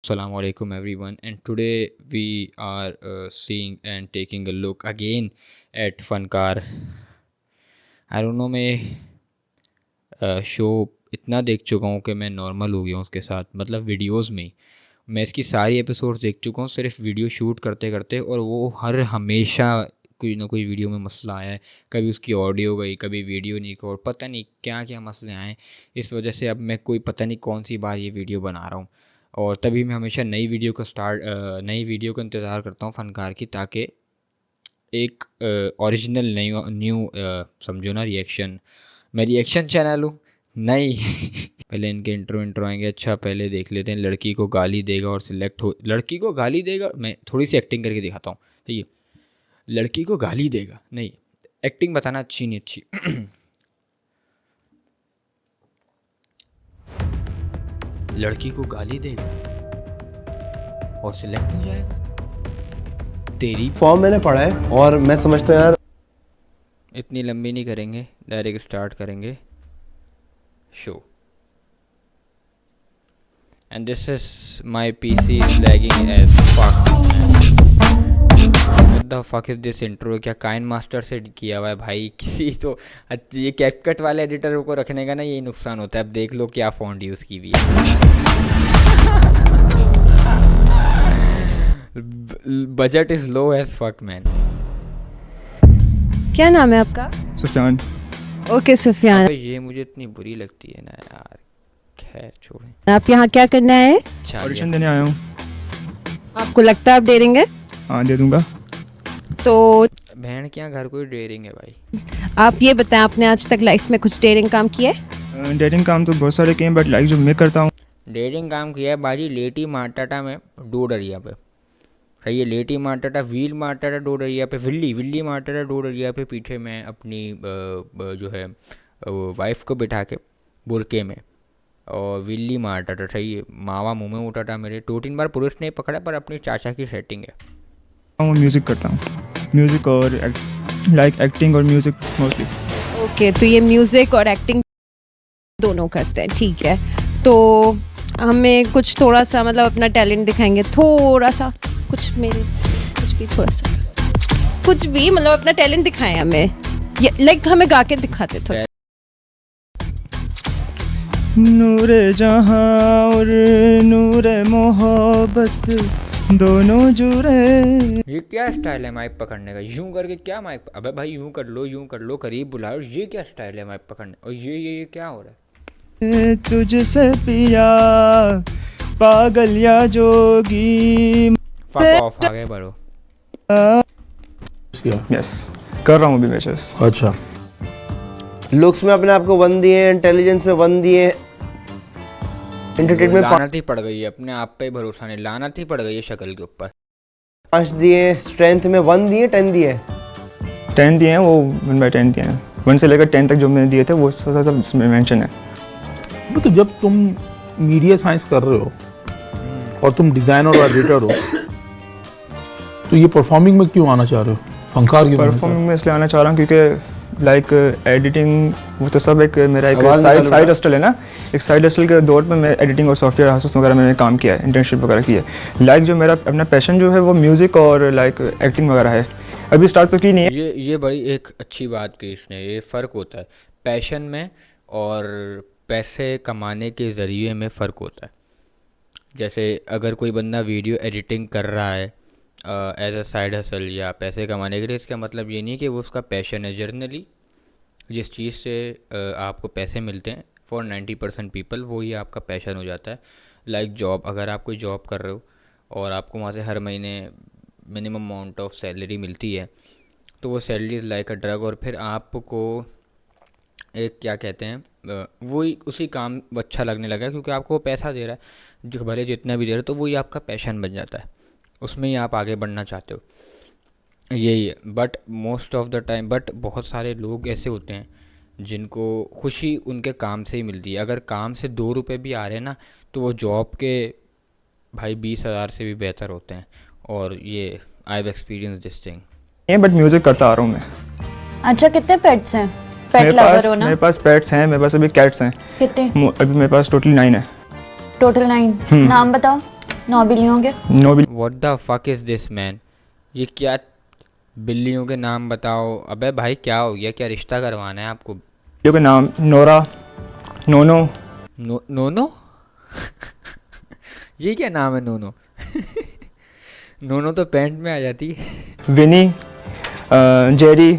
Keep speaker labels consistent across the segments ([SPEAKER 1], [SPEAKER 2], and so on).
[SPEAKER 1] Assalamu alaikum everyone, and today we are seeing and taking a look again at Funkar. I don't know, मैं show इतना देख चुका हूँ कि मैं नॉर्मल हो गया हूँ उसके साथ, मतलब वीडियोस में ही मैं इसकी सारी एपिसोड्स देख चुका हूँ सिर्फ वीडियो शूट करते करते। और वो हर हमेशा कोई ना कोई वीडियो में मसला आया है, कभी उसकी ऑडियो गई, कभी वीडियो नहीं को, और पता नहीं क्या क्या मसले आए। इस वजह से अब मैं कोई पता नहीं कौन सी बार ये वीडियो बना रहा हूँ, और तभी मैं हमेशा नई वीडियो का इंतज़ार करता हूँ फ़नकार की, ताकि एक ओरिजिनल न्यू समझो ना रिएक्शन, मैं रिएक्शन चैनल हूँ नहीं। पहले इनके इंट्रो आएंगे। अच्छा, पहले देख लेते हैं। लड़की को गाली देगा और सिलेक्ट हो, लड़की को गाली देगा, मैं थोड़ी सी एक्टिंग करके दिखाता हूँ, ठीक है। लड़की को गाली देगा, नहीं, एक्टिंग बताना अच्छी नहीं अच्छी। लड़की को गाली देगा और सिलेक्ट हो जाएगा। तेरी
[SPEAKER 2] फॉर्म मैंने पढ़ा है और मैं समझता हूँ यार
[SPEAKER 1] इतनी लंबी नहीं करेंगे, डायरेक्ट स्टार्ट करेंगे show. And this is my PC is lagging as fuck. What the fuck is this intro? क्या काइन मास्टर से किया हुआ है भाई किसी तो। ये कैपकट वाले एडिटर को रखने का ना यही नुकसान होता है। अब देख लो क्या फॉन्ट यूज़ की हुई है। Budget is low as fuck man.
[SPEAKER 3] क्या नाम है आपका?
[SPEAKER 4] सुफियान।
[SPEAKER 3] ओके सुफियान,
[SPEAKER 1] अबे ये मुझे इतनी बुरी लगती है ना यार, खैर छोड़ें।
[SPEAKER 3] आप यहाँ क्या करना है?
[SPEAKER 1] अच्छा
[SPEAKER 4] ऑडिशन देने आया हूँ।
[SPEAKER 3] आपको लगता है आप डेरिंग है?
[SPEAKER 4] हाँ, दे दूँगा।
[SPEAKER 3] तो
[SPEAKER 1] बहन क्या घर कोई डेयरिंग है भाई।
[SPEAKER 3] आप ये बताएं, आपने आज तक लाइफ में कुछ डेरिंग काम किया है?
[SPEAKER 4] डेटिंग काम तो बहुत सारे किए हैं, बट लाइक जो मैं करता हूँ।
[SPEAKER 1] डेयरिंग काम किया है बाजी, लेटी मारटाटा में डोडरिया पे, सही है। लेटी मारटाटा, व्हील मारटाटा डोडरिया पे, विल्ली मारटाटा डोडरिया पे, पीछे मैं अपनी जो है वाइफ को बिठा के बुरके में, और विल्ली मारटाटा, सही है। मावा मुँह में उठाटा मेरे 2-3 बार पुरुष ने पकड़ा, पर अपनी चाचा की सेटिंग है।
[SPEAKER 4] मैं म्यूज़िक करता हूँ, म्यूज़िक और लाइक एक्टिंग और म्यूज़िक मोस्टली।
[SPEAKER 3] ओके, तो ये म्यूजिक और एक्टिंग दोनों करते हैं, ठीक है। तो हमें कुछ थोड़ा सा मतलब अपना टैलेंट दिखाएंगे, थोड़ा सा कुछ मेरे कुछ भी थोड़ा सा कुछ भी मतलब अपना टैलेंट दिखाएं हमें, लाइक हमें गा के दिखाते थोड़ा सा।
[SPEAKER 4] नूरे जहाँ और नूरे मोहब्बत दोनों जुड़े।
[SPEAKER 1] ये क्या स्टाइल है माइक पकड़ने का? यूं करके क्या माइक, अबे भाई यूं कर लो, करीब बुलाओ। ये क्या स्टाइल है माइक पकड़ने? और ये क्या हो रहा है?
[SPEAKER 4] तुझसे पिया पागल या जोगी।
[SPEAKER 1] फक ऑफ, आगे बढ़ो।
[SPEAKER 4] यस, कर रहा हूँ अभी मैचेस।
[SPEAKER 2] अच्छा, लुक्स में अपने आप को 1 दिए, इंटेलिजेंस में 1 दिए, एंटरटेनमेंट
[SPEAKER 1] लानत ही पड़ गई है, अपने आप पे ही भरोसा नहीं, लानत ही पड़ गई है शक्ल के ऊपर।
[SPEAKER 2] 5 दिए, स्ट्रेंथ में 1 दिए, 10 दिए।
[SPEAKER 4] 10 दिए हैं, वो 1/10 दिए हैं। 1 से लेकर 10 तक जो मैंने दिए थे वो सब इसमें मेंशन है।
[SPEAKER 5] तो जब तुम मीडिया साइंस कर रहे हो और तुम डिज़ाइनर और एडिटर हो, तो ये परफॉर्मिंग में क्यों आना चाह रहे हो? फंकार क्यों?
[SPEAKER 4] परफॉर्मिंग में इसलिए आना चाह रहा हूँ क्योंकि लाइक एडिटिंग वो तो सब एक मेरा एक साइड हस्टल है ना। एक साइड हस्टल के दौर पे मैं एडिटिंग और सॉफ्टवेयर हाउसेस वगैरह में काम किया है, इंटर्नशिप वगैरह की है। लाइक जो मेरा अपना पैशन जो है वो म्यूज़िक और लाइक एक्टिंग वगैरह है। अभी स्टार्ट तो की नहीं है।
[SPEAKER 1] ये बड़ी एक अच्छी बात की इसने। ये फ़र्क होता है पैशन में और पैसे कमाने के ज़रिए में फ़र्क होता है। जैसे अगर कोई बंदा वीडियो एडिटिंग कर रहा है एज अ साइड हसल या पैसे कमाने के लिए, इसका मतलब ये नहीं कि वो उसका पैशन है। जर्नली जिस चीज़ से आपको पैसे मिलते हैं फॉर 90% पीपल, वो ही आपका पैशन हो जाता है। लाइक जॉब, अगर आप कोई जॉब कर रहे हो और आपको वहाँ से हर महीने मिनिमम अमाउंट ऑफ सैलरी मिलती है, तो वो salary is like a drug. और फिर आपको एक क्या कहते हैं, वही उसी काम अच्छा लगने लगा क्योंकि आपको वो पैसा दे रहा है, जो भले जितना भी दे रहा है, तो वही आपका पैशन बन जाता है, उसमें ही आप आगे बढ़ना चाहते हो। यही है। But most of the time, but बहुत सारे लोग ऐसे होते हैं जिनको खुशी उनके काम से ही मिलती है। अगर काम से 2 रुपये भी आ रहे हैं ना, तो वो जॉब के भाई 20,000 से भी बेहतर होते हैं। और ये I have experience this thing.
[SPEAKER 4] But music करता आ रहा हूँ मैं।
[SPEAKER 6] अच्छा, कितने पेट्स हैं? पेट लवर हो ना?
[SPEAKER 4] मेरे पास पेट्स हैं, मेरे पास अभी कैट्स हैं।
[SPEAKER 6] कितने?
[SPEAKER 4] अभी मेरे पास टोटल 9 है।
[SPEAKER 6] टोटल 9। नाम बताओ। 9 बिल्लियों के?
[SPEAKER 4] Know
[SPEAKER 1] what the fuck is this man? ये क्या बिल्लियों के नाम बताओ? अबे भाई क्या हो गया? क्या रिश्ता करवाना है आपको?
[SPEAKER 4] बिल्लियों के नाम नोरा, नोनो,
[SPEAKER 1] नोनो? ये क्या नाम है नोनो? नोनो तो पैंट में आ जाती है।
[SPEAKER 4] विनी, जेरी,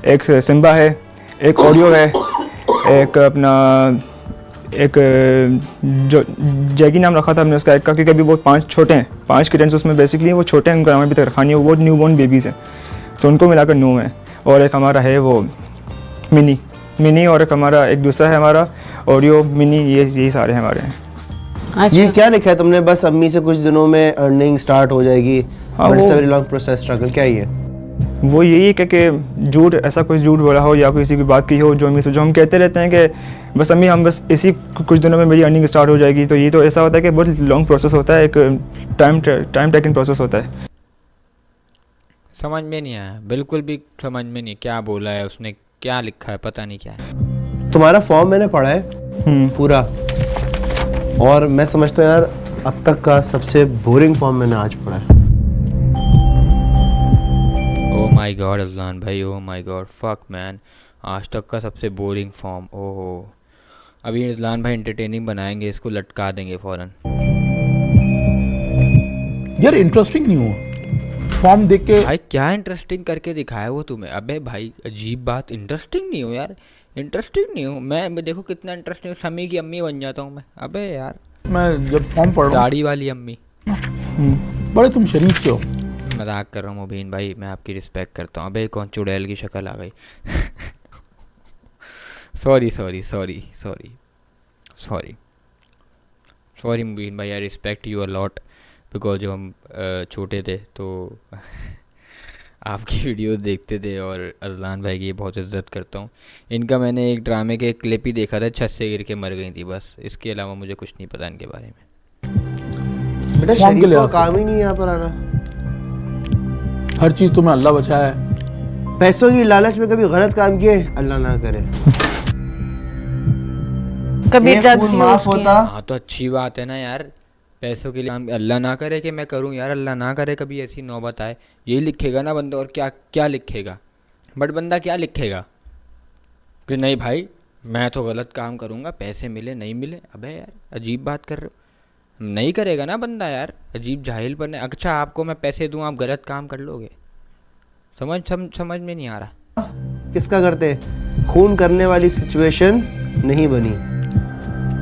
[SPEAKER 4] एक सिम्बा है, एक ओरियो है, एक अपना एक जो जैगी नाम रखा था हमने उसका एक का, क्योंकि अभी वो 5 छोटे हैं, 5 किटन्स उसमें बेसिकली वो छोटे हैं, उनका नाम अभी तक रखा नहीं है, वो न्यू बॉर्न बेबीज़ हैं, तो उनको मिलाकर 9 है। और एक हमारा है वो मिनी और एक हमारा एक दूसरा है हमारा ओरियो मिनी, यही सारे हमारे हैं।
[SPEAKER 2] ये क्या लिखा है तुमने? बस अम्मी से कुछ दिनों में अर्निंग स्टार्ट हो जाएगी,
[SPEAKER 4] हाँ,
[SPEAKER 2] बट इट्स
[SPEAKER 4] वो-
[SPEAKER 2] वेरी लॉन्ग प्रोसेस स्ट्रगल। क्या ये?
[SPEAKER 4] वो यही है कि झूठ, ऐसा कुछ झूठ बोला हो या किसी की बात की हो जो अम्मी से, जो हम कहते रहते हैं कि बस अम्मी हम बस इसी कुछ दिनों में मेरी अर्निंग स्टार्ट हो जाएगी, तो ये तो ऐसा होता है कि बहुत लॉन्ग प्रोसेस होता है, एक टाइम टेकिंग प्रोसेस होता है।
[SPEAKER 1] समझ में नहीं आया, बिल्कुल भी समझ में नहीं। क्या बोला है उसने, क्या लिखा है, पता नहीं क्या है।
[SPEAKER 2] तुम्हारा फॉर्म मैंने पढ़ा है पूरा, और मैं समझता हूँ यार अब तक का सबसे बोरिंग फॉर्म मैंने आज पढ़ा है।
[SPEAKER 1] ओ माय गॉड अजलान भाई, oh my God, fuck man, आज तक का सबसे बोरिंग फॉर्म। ओहो, अभी अजलान भाई एंटरटेनिंग बनाएंगे, इसको लटका देंगे फ़ौरन।
[SPEAKER 5] यार इंटरेस्टिंग नहीं हुआ फॉर्म देख के।
[SPEAKER 1] भाई क्या इंटरेस्टिंग करके दिखाया वो तुम्हें? अबे भाई अजीब बात, इंटरेस्टिंग नहीं हो यार, इंटरेस्टिंग नहीं हूँ मैं देखो कितना इंटरेस्टिंग, शमी की अम्मी बन जाता हूँ मैं। अबे यार,
[SPEAKER 5] मैं जब फॉर्म पढ़ रहा
[SPEAKER 1] दाढ़ी वाली अम्मी।
[SPEAKER 5] हूँ, बड़े तुम शरीफ से हो।
[SPEAKER 1] मजाक कर रहा हूँ मुबीन भाई, मैं आपकी रिस्पेक्ट करता हूँ। अबे कौन चुड़ैल की शक्ल आ गई? Sorry sorry sorry sorry sorry sorry Mubeen भाई, I respect you a lot, because जब हम छोटे थे तो आपकी वीडियोस देखते थे, और अजलान भाई की बहुत इज्जत करता हूँ। इनका मैंने एक ड्रामे के क्लिप ही देखा था, छत से गिर के मर गई थी, बस इसके अलावा मुझे कुछ नहीं पता इनके बारे में।
[SPEAKER 2] बेटा
[SPEAKER 5] फॉर्म के
[SPEAKER 2] शरीफ
[SPEAKER 5] लिहाज
[SPEAKER 2] का
[SPEAKER 5] से।
[SPEAKER 2] काम ही नहीं यहाँ पर आना।
[SPEAKER 5] हर चीज तुम्हें अल्लाह बचाया है।
[SPEAKER 2] पैसों की लालच में कभी गलत काम किए, अल्लाह ना करे।
[SPEAKER 6] कभी
[SPEAKER 2] एक
[SPEAKER 6] ड्रग्स
[SPEAKER 2] खून
[SPEAKER 6] यूज
[SPEAKER 2] माफ
[SPEAKER 6] किए?
[SPEAKER 2] होता।
[SPEAKER 1] हाँ तो अच्छी बात है ना यार, पैसों के लिए अल्लाह ना करे कि मैं करूँ यार, अल्लाह ना करे कभी ऐसी नौबत आए। यही लिखेगा ना बंदा, और क्या क्या लिखेगा? बट बंदा क्या लिखेगा कि नहीं भाई मैं तो गलत काम करूँगा, पैसे मिले नहीं मिले। अबे यार अजीब बात कर रहे हो, नहीं करेगा ना बंदा यार, अजीब जाहिल पर। अच्छा आपको मैं पैसे दूँ, आप गलत काम कर लोगे? समझ में नहीं आ रहा।
[SPEAKER 2] किसका करते? खून करने वाली सिचुएशन नहीं बनी।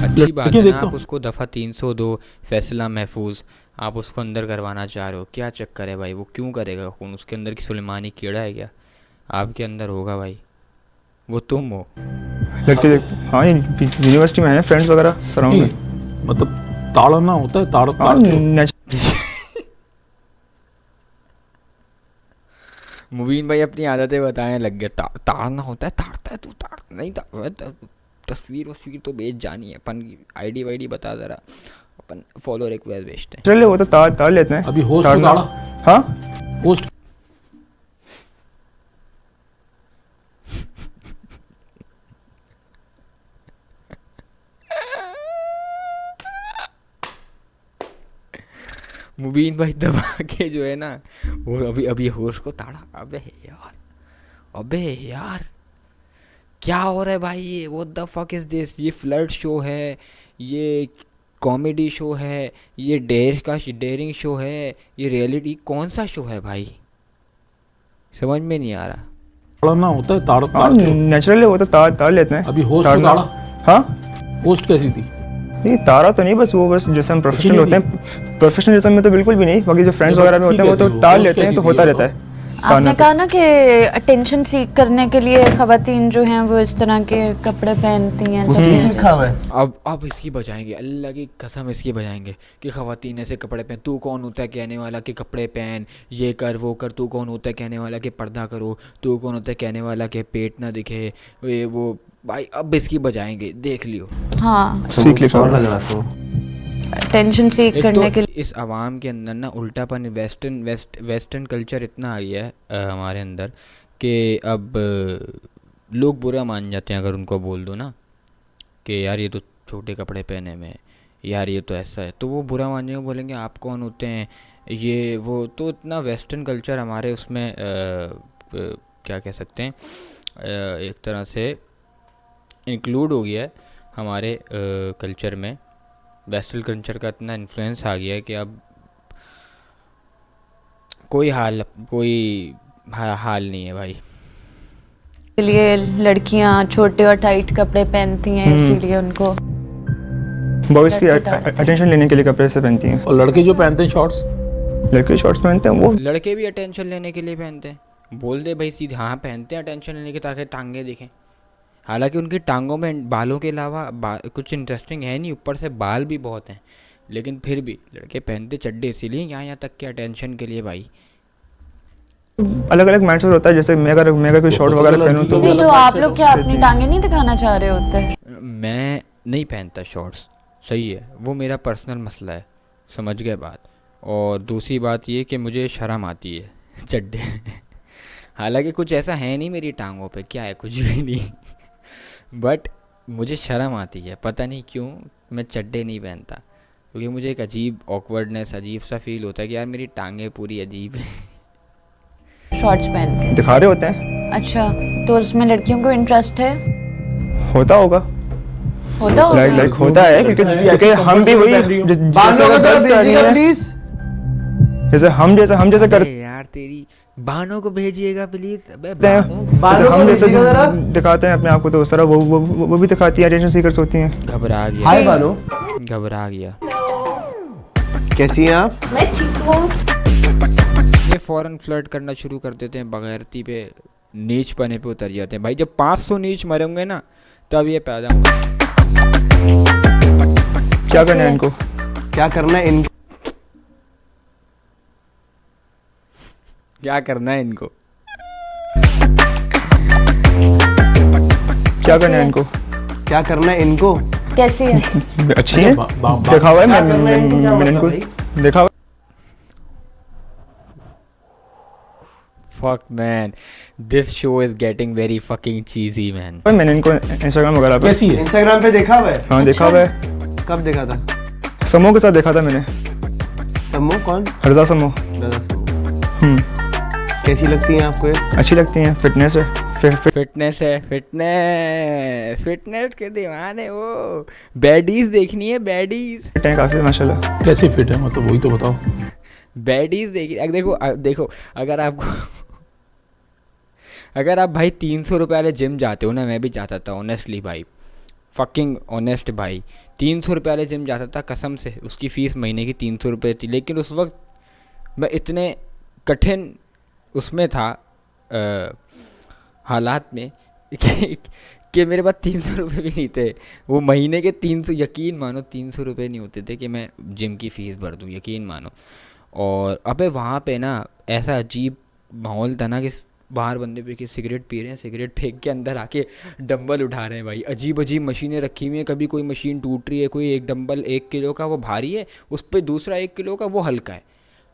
[SPEAKER 1] अच्छी बात
[SPEAKER 5] लड़की
[SPEAKER 1] है ना,
[SPEAKER 5] देखता
[SPEAKER 1] आप
[SPEAKER 5] हूँ।
[SPEAKER 1] उसको दफ़ा 302 फैसला महफूज, आप उसको अंदर करवाना चाह रहे हो, क्या चक्कर है भाई? वो क्यों करेगा खून? उसके अंदर की सुलेमानी कीड़ा है क्या? आपके अंदर होगा भाई, वो तुम हो।
[SPEAKER 4] लड़के देखते, हाँ यूनिवर्सिटी में है फ्रेंड्स वगैरह सराउंड में।
[SPEAKER 5] नहीं, मतलब ताड़ना होता है,
[SPEAKER 4] हाँ
[SPEAKER 5] ताड़
[SPEAKER 1] मुबीन भाई अपनी आदतें बताने लग गए। ताड़ना होता है, ताड़ता है तू, ताड़ नहीं तस्वीर वस्वीर तो भेज जानी है, अपन आईडी वाईडी बता ज़रा, अपन फॉलो रिक्वेस्ट भेजते हैं।
[SPEAKER 4] चले, वो तो तार लेते हैं
[SPEAKER 5] अभी होस्ट को
[SPEAKER 4] ताड़ना।
[SPEAKER 5] ताड़ा।
[SPEAKER 4] हाँ
[SPEAKER 5] होस्ट
[SPEAKER 1] मुबीन भाई दबा के जो है ना, वो अभी अभी होश को ताड़ा। अबे यार, अबे यार क्या हो रहा है भाई? ये what the fuck is this? ये फ्लर्ट शो है, ये कॉमेडी शो है, ये डेयरिंग शो है, ये रियलिटी कौन सा शो है भाई? समझ में नहीं आ रहा।
[SPEAKER 5] ताड़ना होता है, ताड़
[SPEAKER 4] हाँ नेचुरली वो तो तार लेते हैं।
[SPEAKER 5] अभी होस्ट को
[SPEAKER 4] ताड़ना।
[SPEAKER 5] ताड़ा।
[SPEAKER 4] हाँ
[SPEAKER 5] होस्ट कैसी थी?
[SPEAKER 4] नहीं तारा तो नहीं, बस वो बस जैसे हम प्रोफेशनल
[SPEAKER 5] नहीं
[SPEAKER 4] होते हैं, प्रोफेशनलिज्म में तो बिल्कुल भी नहीं, बाकी जो फ्रेंड्स
[SPEAKER 5] ये
[SPEAKER 4] वगैरह में
[SPEAKER 5] बात
[SPEAKER 4] होते हैं वो
[SPEAKER 5] ठीक है
[SPEAKER 4] तो
[SPEAKER 5] जी,
[SPEAKER 4] टाल
[SPEAKER 5] वो
[SPEAKER 4] लेते हैं, तो
[SPEAKER 5] कैसी
[SPEAKER 4] होता
[SPEAKER 5] थी ये
[SPEAKER 4] रहता है।
[SPEAKER 6] आपने कहा ना कि अटेंशन सीख करने के लिए खवातीन जो हैं वो इस तरह के कपड़े पहनती हैं,
[SPEAKER 2] उसी
[SPEAKER 6] तभी-
[SPEAKER 2] लिखा हुआ है।
[SPEAKER 1] अब इसकी बजाएंगे, अल्लाह की कसम इसकी बजाएंगे कि ख़वातीन ऐसे कपड़े पहन। तू कौन होता है कहने वाला कि कपड़े पहन, ये कर वो कर? तू कौन होता है कहने वाला कि पर्दा करो? तू कौन होता है कहने वाला कि पेट ना दिखे? ये वो भाई अब इसकी बजाएंगे, देख लियो।
[SPEAKER 6] हाँ,
[SPEAKER 4] सीख लिखा
[SPEAKER 2] और
[SPEAKER 4] हुआ
[SPEAKER 2] लग
[SPEAKER 4] है।
[SPEAKER 2] रहा तो
[SPEAKER 6] टेंशन सीख
[SPEAKER 1] एक
[SPEAKER 6] करने
[SPEAKER 1] तो
[SPEAKER 6] के लिए।
[SPEAKER 1] इस आवाम के अंदर ना उल्टापन, वेस्टर्न कल्चर इतना आ गया है हमारे अंदर कि अब लोग बुरा मान जाते हैं अगर उनको बोल दो ना कि यार ये तो छोटे कपड़े पहने में, यार ये तो ऐसा है, तो वो बुरा मानेंगे, बोलेंगे आप कौन होते हैं ये वो। तो इतना वेस्टर्न कल्चर हमारे उसमें क्या कह सकते हैं, एक तरह से इंक्लूड हो गया है हमारे कल्चर में। वेस्टर्न कल्चर का इतना इन्फ्लुएंस आ गया है कि अब कोई हाल नहीं है भाई।
[SPEAKER 6] के लिए लड़कियां छोटे और टाइट कपड़े पहनती हैं, इसीलिए उनको
[SPEAKER 4] बॉयज़ की
[SPEAKER 6] लड़के डांटते हैं।
[SPEAKER 4] अटेंशन लेने के लिए कपड़े से पहनती हैं।
[SPEAKER 5] और लड़के जो पहनते हैं शॉर्ट्स,
[SPEAKER 4] लड़के शॉर्ट्स पहनते हैं, वो
[SPEAKER 1] लड़के भी अटेंशन लेने के लिए पहनते हैं, बोल दे भाई सीधे, हाँ पहनते हैं अटेंशन लेने के, ताकि टांगे दिखें। हालांकि उनकी टांगों में बालों के अलावा कुछ इंटरेस्टिंग है नहीं, ऊपर से बाल भी बहुत हैं, लेकिन फिर भी लड़के पहनते चड्डे इसीलिए यहाँ तक के अटेंशन के लिए भाई।
[SPEAKER 4] अलग अलग माइंडसेट होता है। जैसे मैं अगर कोई शॉर्ट वगैरह पहनूं तो
[SPEAKER 6] नहीं, तो आप लोग क्या अपनी टांगे नहीं दिखाना चाह रहे होते?
[SPEAKER 1] मैं नहीं पहनता शॉर्ट्स, सही है, वो मेरा पर्सनल मसला है, समझ गए बात। और दूसरी बात ये कि मुझे शर्म आती है चड्डे हालांकि कुछ ऐसा है नहीं मेरी टांगों पे, क्या है, कुछ भी नहीं बट मुझे शर्म आती है, पता नहीं क्यों मैं चड्डे नहीं पहनता, क्योंकि मुझे एक अजीब ऑकवर्डनेस, अजीब सा फील होता है कि यार मेरी टांगें पूरी अजीब है
[SPEAKER 6] शॉर्ट्स पहन के
[SPEAKER 4] दिखा रहे होते हैं।
[SPEAKER 6] अच्छा, तो उसमें लड़कियों को इंटरेस्ट है?
[SPEAKER 4] होता होगा,
[SPEAKER 6] होता होगा।
[SPEAKER 4] लाइक होता है, क्योंकि हम भी वही जैसे हम जैसे करते
[SPEAKER 1] यार तेरी बानों को भेजिएगा प्लीज। अबे
[SPEAKER 4] हैं,
[SPEAKER 1] बानों,
[SPEAKER 4] हम जैसे दिखाते हैं अपने आप को, तो उस तरह वो भी दिखाती है, अटेंशन सीकर्स होती हैं।
[SPEAKER 1] घबरा गया,
[SPEAKER 2] हाय बानो,
[SPEAKER 1] घबरा गया।
[SPEAKER 2] कैसी हैं आप?
[SPEAKER 6] मैं ठीक हूँ।
[SPEAKER 1] ये फ़ौरन फ्लर्ट करना शुरू कर देते हैं, बगैरती पे नीच पने पे उतर जाते हैं भाई। जब 500 नीच मरेंगे ना तब ये पैदा होंगे।
[SPEAKER 4] क्या करना है इनको?
[SPEAKER 2] क्या करना है इनको?
[SPEAKER 1] क्या करना है इनको?
[SPEAKER 4] क्या करना है इनको?
[SPEAKER 2] क्या करना है इनको?
[SPEAKER 6] कैसी है?
[SPEAKER 4] अच्छी है, देखा हुआ है
[SPEAKER 2] क्या करना है इनको? क्या
[SPEAKER 4] मैंने
[SPEAKER 2] मतलब
[SPEAKER 4] इनको देखा हुआ।
[SPEAKER 1] Fuck man, this show is getting very fucking cheesy man.
[SPEAKER 4] मैंने इनको इंस्टाग्राम वगैरह पे,
[SPEAKER 5] कैसी है?
[SPEAKER 2] इंस्टाग्राम पे देखा हुआ है?
[SPEAKER 4] हाँ देखा हुआ है।
[SPEAKER 2] कब देखा था?
[SPEAKER 4] समूह के साथ देखा था मैंने।
[SPEAKER 2] समूह कौन?
[SPEAKER 4] रजा समूह।
[SPEAKER 2] रजा समूह। कैसी लगती हैं आपको ये?
[SPEAKER 4] अच्छी लगती हैं, फिटनेस है,
[SPEAKER 1] फिटनेस है, फिटनेस के दीवाने वो। बैडीज देखनी है, बैडीज।
[SPEAKER 4] फिट हैं काफी माशाल्लाह।
[SPEAKER 5] कैसे फिट है, मतलब वही तो बताओ।
[SPEAKER 1] बैडीज देखो अगर आप भाई 300 रुपये वाले जिम जाते हो ना, मैं भी जाता था ऑनेस्टली भाई, फकिंग ऑनेस्ट भाई, 300 रुपये वाले जिम जाता था कसम से। उसकी फ़ीस महीने की 300 रुपये थी, लेकिन उस वक्त मैं इतने कठिन उसमें था हालात में कि मेरे पास 300 रुपये भी नहीं थे। वो महीने के 300, यकीन मानो 300 रुपये नहीं होते थे कि मैं जिम की फ़ीस भर दूँ, यकीन मानो। और अबे वहाँ पे ना ऐसा अजीब माहौल था ना कि बाहर बंदे पे कि सिगरेट पी रहे हैं, सिगरेट फेंक के अंदर आके डंबल उठा रहे हैं भाई। अजीब अजीब मशीनें रखी हुई हैं, कभी कोई मशीन टूट रही है, कोई एक डंबल 1 किलो का वो भारी है, उस पर दूसरा 1 किलो का वो हल्का है,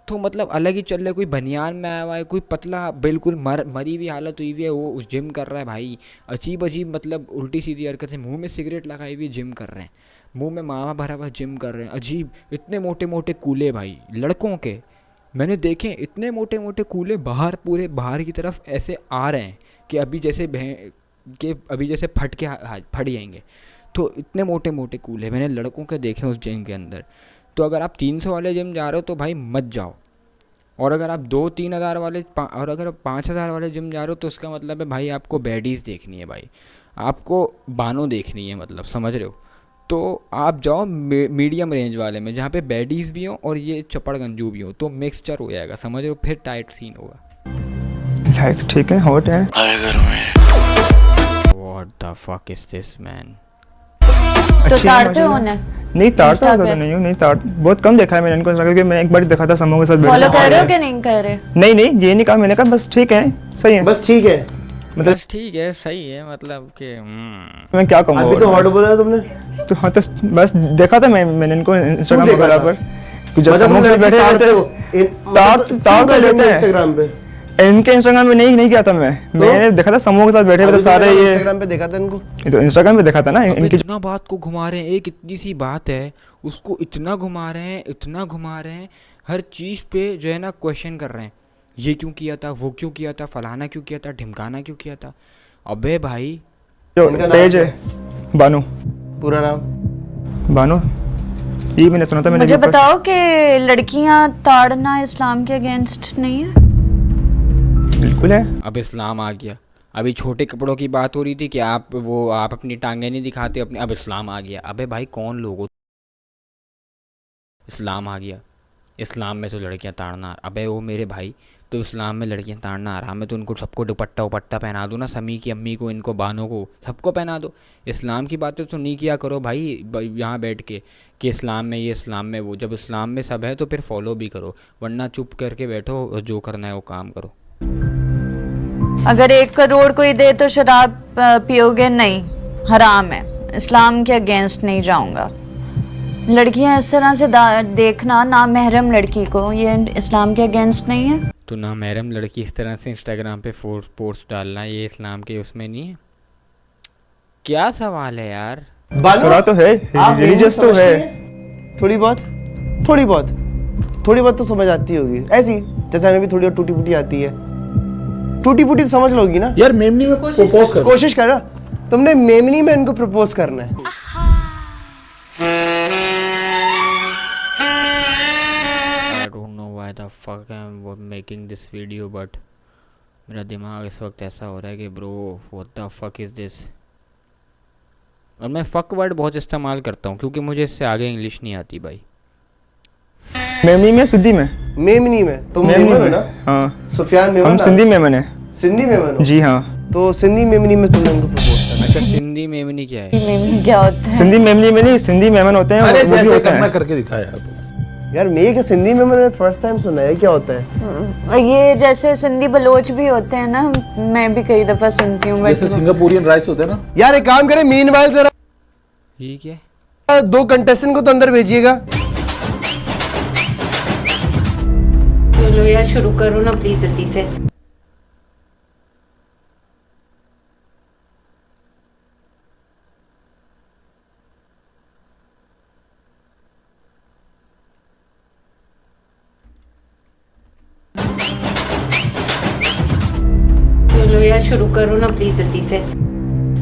[SPEAKER 1] तो मतलब अलग ही चल रहा है। कोई बनियान में आया हुआ है, कोई पतला बिल्कुल मरी हुई हालत हुई हुई है, वो उस जिम कर रहा है भाई। अजीब अजीब मतलब उल्टी सीधी हरकतें, मुंह में सिगरेट लगाई हुई जिम कर रहे हैं, मुंह में मावा भरा हुआ जिम कर रहे हैं। अजीब इतने मोटे मोटे कूले भाई लड़कों के मैंने देखे, इतने मोटे मोटे कूले बाहर, पूरे बाहर की तरफ ऐसे आ रहे हैं कि अभी जैसे फट जाएंगे। तो इतने मोटे मोटे कूले मैंने लड़कों के देखे उस जिम के अंदर। तो अगर आप 300 वाले जिम जा रहे हो तो भाई मत जाओ, और अगर आप 2-3 हज़ार वाले और अगर आप 5,000 वाले जिम जा रहे हो तो उसका मतलब है भाई आपको बैडीज़ देखनी है भाई, आपको बानो देखनी है, मतलब समझ रहे हो। तो आप जाओ मीडियम रेंज वाले में, जहाँ पे बैडीज़ भी हो और ये चपड़ गंजू भी हो, तो मिक्सचर हो जाएगा, समझ रहे हो, फिर टाइट सीन होगा।
[SPEAKER 4] लाइक ठीक है, हॉट है।
[SPEAKER 1] What the fuck is this man.
[SPEAKER 6] तो ताड़ते हो उन्हें?
[SPEAKER 4] नहीं ताड़ता होगा तो नहीं हूँ, नहीं ताड़ बहुत कम देखा है मैंने इनको, क्योंकि मैं एक बार देखा था समूह के साथ।
[SPEAKER 6] फॉलो कर रहे हो कि नहीं कर रहे?
[SPEAKER 4] नहीं ये नहीं कहा मैंने, कहा बस ठीक है, सही है,
[SPEAKER 2] बस ठीक है,
[SPEAKER 4] मतलब
[SPEAKER 1] बस ठीक है, सही है, मतलब कि
[SPEAKER 4] मैं क्या कहूँगा।
[SPEAKER 2] अभी तो हॉट बोला है तुमने
[SPEAKER 4] तो हाँ, तो बस देखा था मैंने इनको इंस्टाग्राम वगैरह पर, जब
[SPEAKER 2] मतलब
[SPEAKER 4] समूह
[SPEAKER 2] तुम
[SPEAKER 4] में बैठे
[SPEAKER 2] ताड़ते
[SPEAKER 4] रहते
[SPEAKER 2] हो,
[SPEAKER 4] ताड़ कर लेते हैं
[SPEAKER 2] इंस्टाग्राम पे।
[SPEAKER 4] इनके इंस्टाग्राम पे नहीं किया था मैंने देखा था समूह के साथ बैठे थे सारे ये
[SPEAKER 2] इंस्टाग्राम पे देखा था इनको,
[SPEAKER 4] तो इंस्टाग्राम पे देखा था ना
[SPEAKER 1] अब
[SPEAKER 4] इनकी
[SPEAKER 1] इतना बात को घुमा रहे हैं, एक इतनी सी बात है उसको इतना घुमा रहे हैं, इतना घुमा रहे हैं, हर चीज़ पे जो है ना क्वेश्चन कर रहे हैं, ये क्यों किया था, वो क्यों किया था, फलाना क्यों किया था, ढिमकाना क्यों किया था। अबे भाई
[SPEAKER 4] जो
[SPEAKER 2] इनका नाम
[SPEAKER 4] पेज
[SPEAKER 2] क्या
[SPEAKER 4] है बानो
[SPEAKER 2] पूरा नाम?
[SPEAKER 4] बानो, ये मैंने सुना था। मैंने
[SPEAKER 6] मुझे
[SPEAKER 4] भी
[SPEAKER 6] बताओ कि लड़कियां ताड़ना इस्लाम के अगेंस्ट नहीं है?
[SPEAKER 4] बिल्कुल है।
[SPEAKER 1] अब इस्लाम आ गया। अभी छोटे कपड़ों की बात हो रही थी कि आप अपनी टांगें नहीं दिखाते अपनी, अब इस्लाम आ गया। अबे भाई कौन लोग हो, इस्लाम आ गया, इस्लाम में तो लड़कियां ताड़ना। अबे वो मेरे भाई, तो इस्लाम में लड़कियां ताड़ना आराम है, तो उनको सबको दुपट्टा उपट्टा पहना दो ना, समी की अम्मी को, इनको बानों को, सबको पहना दो। इस्लाम की बातें तो नहीं किया करो भाई यहाँ बैठ के कि इस्लाम में ये, इस्लाम में वो। जब इस्लाम में सब है तो फिर फॉलो भी करो, वरना चुप करके बैठो और जो करना है वो काम करो।
[SPEAKER 6] अगर 1 करोड़ कोई दे तो शराब पियोगे? नहीं, हराम है, इस्लाम के अगेंस्ट नहीं जाऊंगा। लड़कियां इस तरह से देखना ना महरम लड़की को, ये इस्लाम के अगेंस्ट नहीं है?
[SPEAKER 1] तो ना महरम लड़की इस तरह से इंस्टाग्राम पे पोस्ट डालना, ये इस्लाम के उसमें नहीं है? क्या सवाल है यार।
[SPEAKER 4] थोड़ा तो है,
[SPEAKER 2] आप
[SPEAKER 4] रिलीजियस तो है,
[SPEAKER 2] थोड़ी बहुत तो समझ आती होगी, ऐसी जैसे हमें भी थोड़ी टूटी फूटी आती है। टूटी फूटी तो समझ लोगी ना
[SPEAKER 5] यार। मेमनी में प्रपोज कर,
[SPEAKER 2] कोशिश कर ना, तुमने मेमनी में इनको प्रपोज करना है।
[SPEAKER 1] I don't know why the fuck I'm making this video, but मेरा दिमाग इस वक्त ऐसा हो रहा है कि bro what the fuck is this। और मैं फक वर्ड बहुत इस्तेमाल करता हूँ क्योंकि मुझे इससे आगे इंग्लिश नहीं आती भाई।
[SPEAKER 4] मेमनी में सिद्धि में
[SPEAKER 2] मेमनी में तुम मेमन हो ना?
[SPEAKER 4] हाँ,
[SPEAKER 2] सुफियान मेमन।
[SPEAKER 4] हम सिंधी मेमन है।
[SPEAKER 2] सिंधी मेमन हो?
[SPEAKER 4] जी हाँ।
[SPEAKER 2] तो सिंधी मेमनी में तुमने उनको प्रपोज करना है।
[SPEAKER 1] अच्छा सिंधी मेमनी क्या है?
[SPEAKER 6] मेमनी क्या होता है?
[SPEAKER 4] सिंधी मेमनी में नहीं, सिंधी मेमन होते हैं,
[SPEAKER 5] अरे
[SPEAKER 4] वो भी
[SPEAKER 5] जैसे
[SPEAKER 4] होता
[SPEAKER 5] करना
[SPEAKER 4] है।
[SPEAKER 5] करके दिखाया यार तुम।
[SPEAKER 2] यार मैं क्या सिंधी मेमन ने फर्स्ट टाइम सुना है, क्या होता है?
[SPEAKER 6] ये जैसे सिंधी बलोच भी होते हैं ना, मैं भी कई दफा सुनती हूँ।
[SPEAKER 5] जैसे सिंगापुरियन राइस होते हैं ना।
[SPEAKER 2] यार एक काम करें, मीनवाइल जरा
[SPEAKER 1] ठीक है,
[SPEAKER 2] 2 कंटेस्टेंट को तो अंदर भेजिएगा।
[SPEAKER 3] चलो यार शुरू करो ना प्लीज जल्दी से। चलो यार शुरू करो ना प्लीज जल्दी से।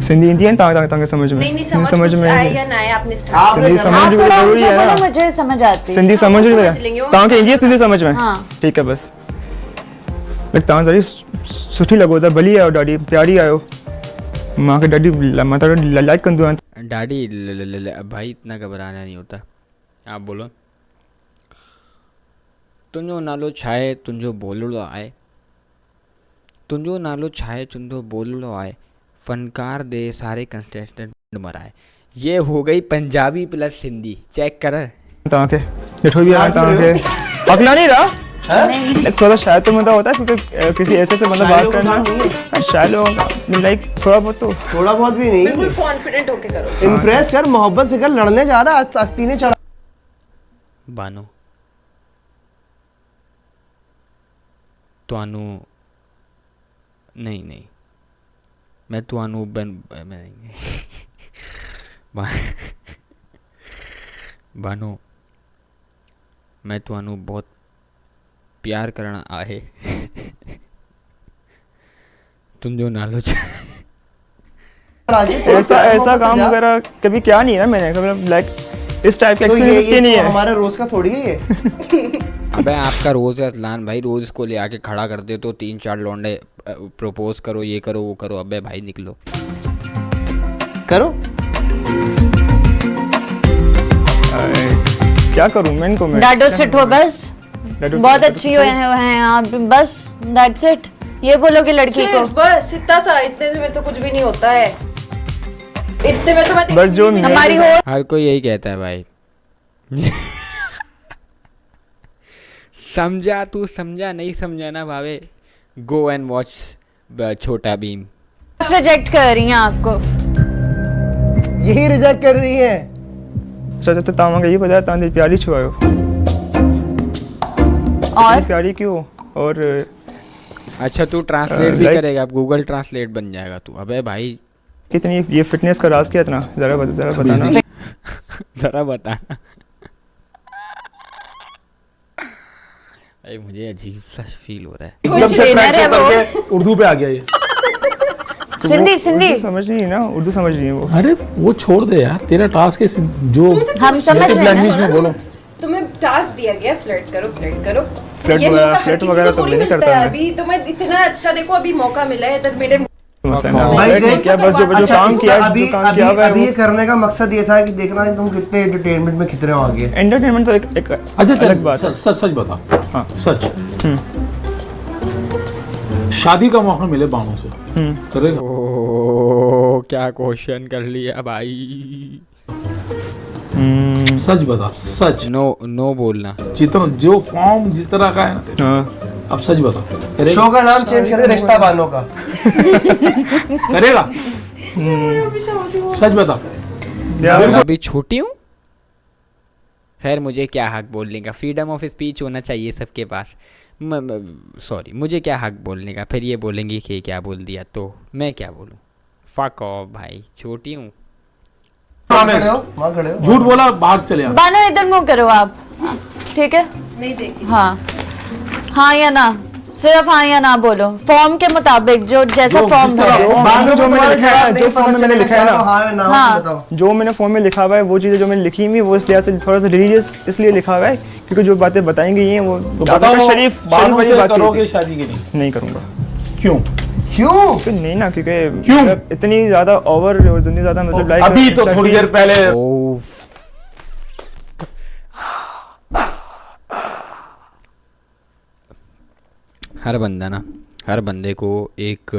[SPEAKER 4] सिंधी हिंदी है तांगे समझ में
[SPEAKER 3] नहीं समझ में आया या ना आया आपने
[SPEAKER 4] सिंधी समझ में
[SPEAKER 6] थोड़ा
[SPEAKER 4] जरूरी
[SPEAKER 6] ऊंचा
[SPEAKER 4] है
[SPEAKER 6] बोलो,
[SPEAKER 4] ना।
[SPEAKER 6] मुझे समझ आती है।
[SPEAKER 4] सिंधी समझ में
[SPEAKER 3] समझ लेंगे वो।
[SPEAKER 4] तांगे हिंदी सिंधी समझ में।
[SPEAKER 6] हाँ।
[SPEAKER 4] ठीक है बस। लाइक तां ज़री सुठी लगो था, भली आयो, ॾाढी प्यारी आयो, मां के ॾाढी माता लाइक कंदो आहियां।
[SPEAKER 1] डैडी भाई इतना घबराना नहीं होता, आप बोलो। तुंहिंजो नालो छा आहे, तुंहिंजो बोलड़ो आहे, तुंहिंजो नालो छा आहे, तुंहिंजो बोलड़ो आहे, फनकार दे सारे कंटेस्टेंट मराए। ये हो गई पंजाबी प्लस हिंदी, चेक कर।
[SPEAKER 4] तांके ॾिठो बि आहे तांके अगला नहीं रहा। थोड़ा शायद तो मतलब होता है क्योंकि किसी ऐसे से मतलब बात करना शायद लाइक थोड़ा बहुत
[SPEAKER 2] भी नहीं,
[SPEAKER 3] कॉन्फिडेंट होके करो।
[SPEAKER 2] इम्प्रेस कर, मोहब्बत से कर, लड़ने जा रहा है, अस्ती ने चढ़ा।
[SPEAKER 1] बानो तुहानू नहीं मैं तुहानू बानो मैं तुहानू बहुत प्यार करना आहे। तुंहिंजो नालो छा?
[SPEAKER 4] ऐसा काम वगैरह कभी क्या नहीं है मैंने, कभी लाइक इस टाइप का एक्सपीरियंस नहीं है।
[SPEAKER 2] हमारा रोज का थोड़ी है ये।
[SPEAKER 1] अबे आपका रोज है अतलान भाई, रोज इसको ले आके खड़ा कर दे तो 3-4 लौंडे प्रपोज करो, ये करो वो करो। अबे भाई निकलो
[SPEAKER 2] करो।
[SPEAKER 4] क्या करूं मैं इनको? मैं
[SPEAKER 6] डाडो सिट हो बस, बहुत अच्छी हैं आप, बस दैट्स इट। ये बोलोगे लड़की को?
[SPEAKER 3] बस इतना सा, इतने में तो कुछ भी नहीं होता है, इतने में तो मैं
[SPEAKER 4] बस जो
[SPEAKER 6] हमारी हो।
[SPEAKER 1] हर कोई यही कहता है भाई। समझा तू समझा, नहीं समझा ना भावे, गो एंड वॉच छोटा भीम।
[SPEAKER 6] रिजेक्ट कर रही हैं आपको,
[SPEAKER 2] यही रिजेक्ट कर रही है।
[SPEAKER 4] सच तो तामांगे ये बताया तांदी प्यारी छुआयो
[SPEAKER 6] और
[SPEAKER 4] प्यारी क्यों, और
[SPEAKER 1] अच्छा तू ट्रांसलेट भी
[SPEAKER 4] like-
[SPEAKER 1] करेगा, अब गूगल ट्रांसलेट बन जाएगा तू। अबे भाई
[SPEAKER 4] कितनी ये फिटनेस का राज क्या इतना, जरा बताना।
[SPEAKER 1] ज़रा बताना। अरे मुझे अजीब सा फील हो रहा है।
[SPEAKER 5] एकदम से
[SPEAKER 6] ट्रेनर है
[SPEAKER 5] ट्रांसलेट
[SPEAKER 6] वो।
[SPEAKER 5] करके उर्दू पे आ गया ये।
[SPEAKER 6] सिंधी
[SPEAKER 4] समझ नहीं है ना, उर्दू समझ नहीं है वो।
[SPEAKER 5] अरे वो छोड़ दे यार, तेरा टास्क है जो
[SPEAKER 6] हम समझ रहे हैं
[SPEAKER 5] लैंग्वेज
[SPEAKER 6] ना।
[SPEAKER 5] में बोलो।
[SPEAKER 3] तुम्हें टास्क दिया गया फ्लर्ट करो फ्लर्ट करो।
[SPEAKER 4] फ्लर्ट
[SPEAKER 3] ये
[SPEAKER 4] वगैरह-
[SPEAKER 3] मौका हर
[SPEAKER 4] फ्लर्ट
[SPEAKER 3] किसी
[SPEAKER 4] वगैरह
[SPEAKER 3] को
[SPEAKER 4] तो
[SPEAKER 3] थोड़ी
[SPEAKER 4] नहीं
[SPEAKER 3] मिलता
[SPEAKER 4] करता
[SPEAKER 3] है।
[SPEAKER 4] मैं।
[SPEAKER 3] अभी तुम्हें इतना अच्छा देखो अभी मौका मिला है इधर मेरे
[SPEAKER 4] मसला ना
[SPEAKER 2] भाई
[SPEAKER 4] फ्लर्ट
[SPEAKER 2] देख-
[SPEAKER 4] किया, बस जो
[SPEAKER 2] अच्छा,
[SPEAKER 4] काम किया,
[SPEAKER 2] अभी
[SPEAKER 4] जो काम
[SPEAKER 2] अभी
[SPEAKER 4] किया हुआ है
[SPEAKER 2] अभी
[SPEAKER 4] वो
[SPEAKER 2] ये करने का मकसद ये था कि देखना कि तुम कितने एंटरटेनमेंट में खितरे हो आगे।
[SPEAKER 4] एंटरटेनमेंट तो एक
[SPEAKER 5] अच्छा चल
[SPEAKER 4] अलग बात है।
[SPEAKER 5] सच सच बता।
[SPEAKER 4] हाँ।
[SPEAKER 5] सच शादी का मौका मिले बाणों से करेगा?
[SPEAKER 1] ओ क्या क्वेश्चन कर लिया भाई।
[SPEAKER 5] सच बता, सच।
[SPEAKER 1] नो नो बोलना।
[SPEAKER 5] जितना जो फॉर्म जिस तरह का है ना,
[SPEAKER 4] हाँ,
[SPEAKER 5] अब सच बता करेगा?
[SPEAKER 2] शो का नाम चेंज कर दे, रिश्ता बानों का।
[SPEAKER 5] करेगा? सच बता।
[SPEAKER 4] क्या
[SPEAKER 1] अभी छोटी हूँ। खैर मुझे क्या हक बोलने का, फ्रीडम ऑफ स्पीच होना चाहिए सबके पास। सॉरी मुझे क्या हक बोलने का, फिर ये बोलेंगे कि क्या बोल दिया, तो मैं क्या बोलूँ। फक ऑफ भाई, छोटी हूँ।
[SPEAKER 2] वहाँ खड़े हो, वहाँ खड़े हो।
[SPEAKER 5] झूठ बोला बाहर चले आ।
[SPEAKER 6] बानो इधर मुंह करो आप, ठीक है?
[SPEAKER 3] नहीं देखी।
[SPEAKER 6] हाँ या ना, सिर्फ हाँ या ना बोलो, फॉर्म के मुताबिक जो जैसा फॉर्म भरा है।
[SPEAKER 2] बानों को
[SPEAKER 4] जो मैंने
[SPEAKER 2] तुम्हारे
[SPEAKER 4] लिखा है,
[SPEAKER 2] जवाब नहीं
[SPEAKER 4] जो
[SPEAKER 2] पता
[SPEAKER 4] फॉर्म में
[SPEAKER 2] चलेगा,
[SPEAKER 4] लिखा है
[SPEAKER 2] चाहे
[SPEAKER 4] ना।
[SPEAKER 2] तो हाँ या ना हो,
[SPEAKER 6] हाँ।
[SPEAKER 2] बताओ।
[SPEAKER 4] जो मैंने फॉर्म में लिखा हुआ है वो चीज़ें जो मैंने लिखी हुई वो इस लिहाज से थोड़ा सा रिलीजियस इसलिए लिखा हुआ है क्योंकि जो बातें बताई गई हैं वो
[SPEAKER 5] तो
[SPEAKER 4] ज़्यादातर
[SPEAKER 5] बताओ
[SPEAKER 4] शरीफ
[SPEAKER 5] बाणों
[SPEAKER 4] वाली
[SPEAKER 5] से
[SPEAKER 4] बात
[SPEAKER 5] करोगे
[SPEAKER 4] थी।
[SPEAKER 5] शादी की? नहीं
[SPEAKER 4] करूँगा।
[SPEAKER 5] क्यों?
[SPEAKER 2] क्यों?
[SPEAKER 4] फिर नहीं ना, क्योंकि
[SPEAKER 5] क्यों?
[SPEAKER 4] मतलब इतनी ज़्यादा ओवर और इतनी ज़्यादा मतलब लाइक
[SPEAKER 5] अभी तो थोड़ी देर पहले
[SPEAKER 1] ओ हर बंदा ना, हर बंदे को एक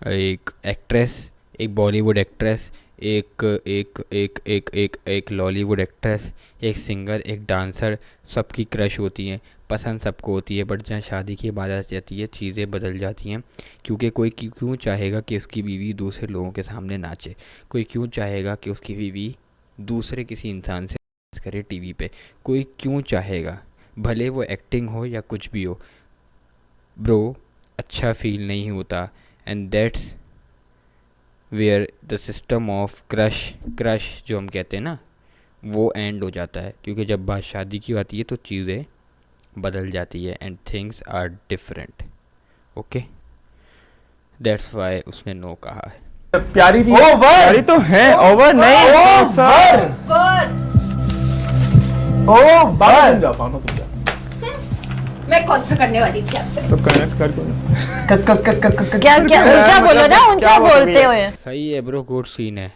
[SPEAKER 1] एक एक्ट्रेस, एक बॉलीवुड एक्ट्रेस, एक एक एक एक एक एक लॉलीवुड एक्ट्रेस, एक सिंगर, एक डांसर, सबकी क्रश होती है, पसंद सबको होती है। बट जहाँ शादी की बात आ जाती है चीज़ें बदल जाती हैं। क्योंकि कोई क्यों चाहेगा कि उसकी बीवी दूसरे लोगों के सामने नाचे? कोई क्यों चाहेगा कि उसकी बीवी दूसरे किसी इंसान से करे टीवी पे? कोई क्यों चाहेगा? भले वो एक्टिंग हो या कुछ भी हो ब्रो, अच्छा फील नहीं होता। And that's where the system of crush जो हम कहते हैं ना, वो एंड हो जाता है। क्योंकि जब बात शादी की आती है तो चीज़ें बदल जाती है and things are different. Okay, that's why उसने नो कहा है।
[SPEAKER 5] प्यारी थी।
[SPEAKER 4] प्यारी तो है, ओवर नहीं सर।
[SPEAKER 5] बाणों तुम जा, बाणों तुम जा।
[SPEAKER 3] मैं कौन सा करने वाली थी आपसे?
[SPEAKER 4] तो कनेक्ट कर दो।
[SPEAKER 6] क्या क्या ऊंचा बोलो ना, ऊंचा बोलते हुए।
[SPEAKER 1] सही है ब्रो, गुड सीन है।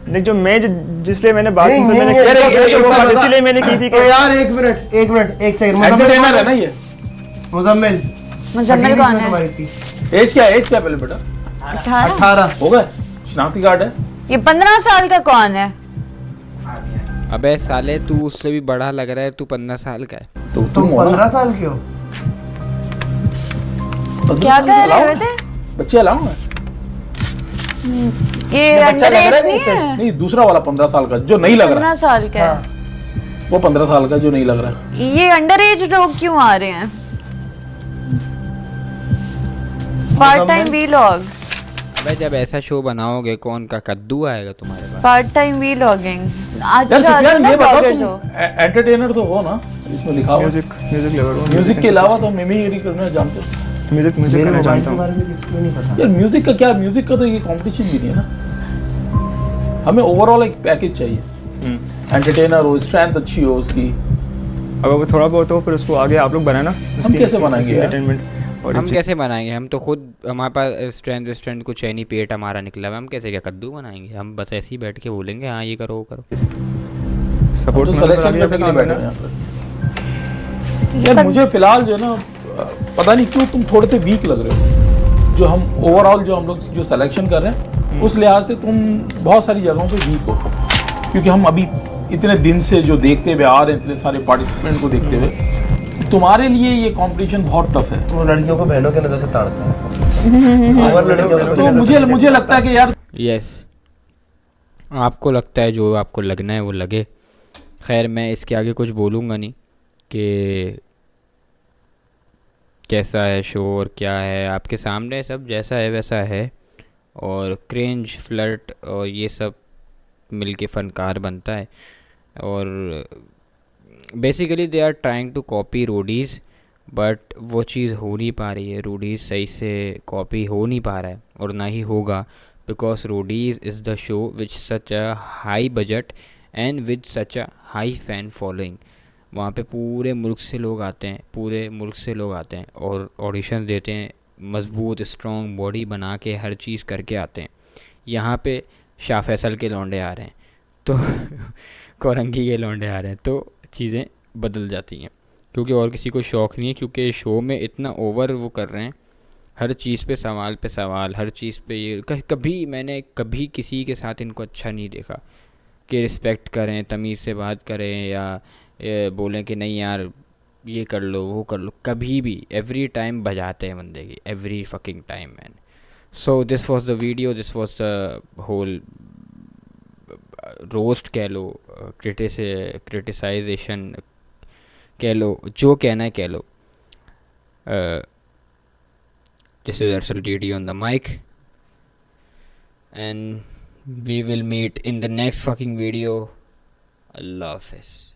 [SPEAKER 4] नहीं जो मैं जिसलिए मैंने बात
[SPEAKER 2] नहीं,
[SPEAKER 4] तुमसे मैंने
[SPEAKER 2] नहीं,
[SPEAKER 4] कह
[SPEAKER 2] नहीं,
[SPEAKER 4] रही
[SPEAKER 2] नहीं,
[SPEAKER 4] बात
[SPEAKER 2] नहीं,
[SPEAKER 4] इसीलिए मैंने की थी
[SPEAKER 2] तो
[SPEAKER 4] कि
[SPEAKER 2] यार एक मिनट एक सेकंड।
[SPEAKER 5] एंटरटेनर है ना ये?
[SPEAKER 2] मुजम्मिल
[SPEAKER 6] मुजम्मिल कौन है?
[SPEAKER 2] तुम्हारी थी
[SPEAKER 5] एज क्या पहले बेटा?
[SPEAKER 6] 18।
[SPEAKER 2] 18।
[SPEAKER 5] हो गए? शनाख्ती कार्ड है?
[SPEAKER 6] ये 15 साल का कौन है?
[SPEAKER 1] अबे साले तू उससे भी बड़ा लग रहा है, तू 15 साल का है।
[SPEAKER 5] तो
[SPEAKER 2] तुम
[SPEAKER 5] हो ना?
[SPEAKER 2] 15 साल के हो?
[SPEAKER 6] क्या कह रहे थे?
[SPEAKER 5] बच्चे अलाउ है?
[SPEAKER 6] ये
[SPEAKER 2] बच्चा
[SPEAKER 6] अंडर
[SPEAKER 2] लग रहा
[SPEAKER 6] एज
[SPEAKER 2] है
[SPEAKER 6] नहीं
[SPEAKER 2] इसे?
[SPEAKER 6] है?
[SPEAKER 5] नहीं, दूसरा वाला 15 साल का जो नहीं लग रहा।
[SPEAKER 6] 15 साल का है।
[SPEAKER 2] हाँ।
[SPEAKER 5] वो 15 साल का जो नहीं लग रहा।
[SPEAKER 6] ये अंडर एज लोग क्यों आ रहे हैं? पार्ट टाइम वीलॉग,
[SPEAKER 1] अबे जब ऐसा शो बनाओगे कौन का कद्दू आएगा तुम्हारे पास?
[SPEAKER 6] Part time vlogging.
[SPEAKER 5] यार
[SPEAKER 6] अच्छा
[SPEAKER 5] सुफियान,
[SPEAKER 6] तो ना
[SPEAKER 5] ये बताओ
[SPEAKER 6] ब्लॉगर्स हो।
[SPEAKER 5] तुम एंटरटेनर तो हो ना? इसमें लिखा हुआ
[SPEAKER 4] म्यूजिक लवर हूँ।
[SPEAKER 5] म्यूजिक के अलावा तो मिमिक्री करना जानते हो?
[SPEAKER 4] म्यूजिक
[SPEAKER 2] मेरे
[SPEAKER 4] करना
[SPEAKER 2] मोबाइल
[SPEAKER 4] जानता
[SPEAKER 2] के
[SPEAKER 4] हूँ।
[SPEAKER 2] बारे में किसी को नहीं पता।
[SPEAKER 5] यार म्यूजिक का क्या, म्यूजिक का तो ये कंपटीशन भी नहीं है ना। हमें ओवरऑल एक पैकेज चाहिए। एंटरटेनर हो, स्ट्रेंथ अच्छी हो उसकी।
[SPEAKER 4] अगर वो थोड़ा बहुत हो फिर उसको आगे आप लोग बनाए ना।
[SPEAKER 5] कैसे बनाएंगे यार?
[SPEAKER 4] एंटरटेनमेंट और
[SPEAKER 1] हम कैसे बनाएंगे? हम तो खुद, हमारे पास स्ट्रेंथ कुछ है नहीं, पेट हमारा निकला हुआ है, हम कैसे क्या कद्दू बनाएंगे? हम बस ऐसे ही बैठ के बोलेंगे हाँ ये करो वो करो।
[SPEAKER 4] सपोर्ट
[SPEAKER 5] तो सिलेक्शन करने के लिए बैठे हैं यहाँ पर। यार मुझे फिलहाल जो है ना, पता नहीं क्यों तुम थोड़े से वीक लग रहे हो। जो हम ओवरऑल जो हम लोग जो सिलेक्शन कर रहे हैं उस लिहाज से तुम बहुत सारी जगहों पे वीक हो। क्योंकि हम अभी इतने दिन से जो देखते हुए आ रहे हैं, इतने सारे पार्टिसिपेंट को देखते हुए, तुम्हारे लिए ये कंपटीशन बहुत टफ है।
[SPEAKER 2] वो लड़कियों को बहनों के नजर से ताड़ता है और लड़कियों को
[SPEAKER 5] तो मुझे लगता है कि यार
[SPEAKER 1] यस, आपको लगता है जो आपको लगना है वो लगे। खैर मैं इसके आगे कुछ बोलूँगा नहीं कि कैसा है शो और क्या है आपके सामने, सब जैसा है वैसा है। और क्रिंज, फ्लर्ट और ये सब मिलके फनकार बनता है। और basically they are trying to copy Roadies, but वो चीज़ हो नहीं पा रही है। रोडीज़ सही से कॉपी हो नहीं पा रहा है और ना ही होगा, because Roadies is the show which such a high budget and with such a high fan following. वहाँ पे पूरे मुल्क से लोग आते हैं, पूरे मुल्क से लोग आते हैं और ऑडिशन देते हैं, मजबूत स्ट्रॉन्ग बॉडी बना के हर चीज़ करके आते हैं। यहाँ पे शाह फैसल के लौंडे आ रहे हैं तो कोरंगी के लौंडे आ रहे हैं, तो चीज़ें बदल जाती हैं। क्योंकि और किसी को शौक़ नहीं है, क्योंकि शो में इतना ओवर वो कर रहे हैं, हर चीज़ पे सवाल, हर चीज़ पे ये कभी मैंने कभी किसी के साथ इनको अच्छा नहीं देखा कि रिस्पेक्ट करें, तमीज़ से बात करें या बोलें कि नहीं यार ये कर लो वो कर लो। कभी भी एवरी टाइम बजाते हैं बंदे की, every fucking time man. So this was the video, this was the whole roast कह लो, क्रिटिसाइजेशन कह लो, जो कहना है कह लो। This is Arshal DD on the mic, and we will meet in the next fucking video. Allah Hafiz.